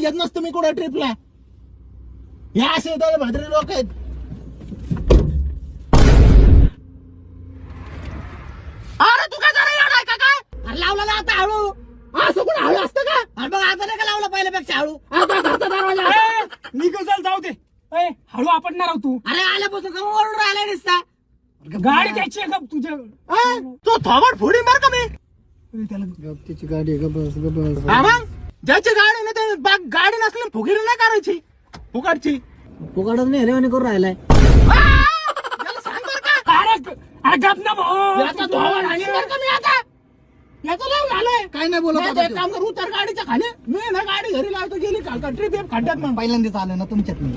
येत नसतं मी कुठं ट्रिपला. या असे भद्रे लोक आहेत. अरे तू काय जरा येणार का काय? अरे लावला ना आता हळू. असं पण हळू असतं का? अरे मग आता नाही का लावलं पहिल्यापेक्षा हळू. आता घरचा दरवाजा निघल जाऊ दे. हळू आपडणार आहोत तू. अरे आल्यापासून का ओरडून राहिला दिसता. गाडी घ्यायची आहे का तुझ्या? तो थोबड फोडी मार का मी. त्याची गाडी आहे. गबस हा मग ज्याची गाडी नाही ते गाडी नसली फुगीरी नाही करायची. फुगाडची फुकाडच नाही रेवानी करून राहिलाय. त्याला सांग बरं का. अरे गप ना भाऊ. याचा थोबड हाणीन बरं का मी आता. याचं लय झालंय. काय नाही बोलत नाही आता ते एक काम कर, उतर गाडीच्या खाली. मी ना गाडी घरी लावतो गेली का ट्रिप खड्ड्यात मग पहिल्यांदाच आलं ना तुमच्यात मी.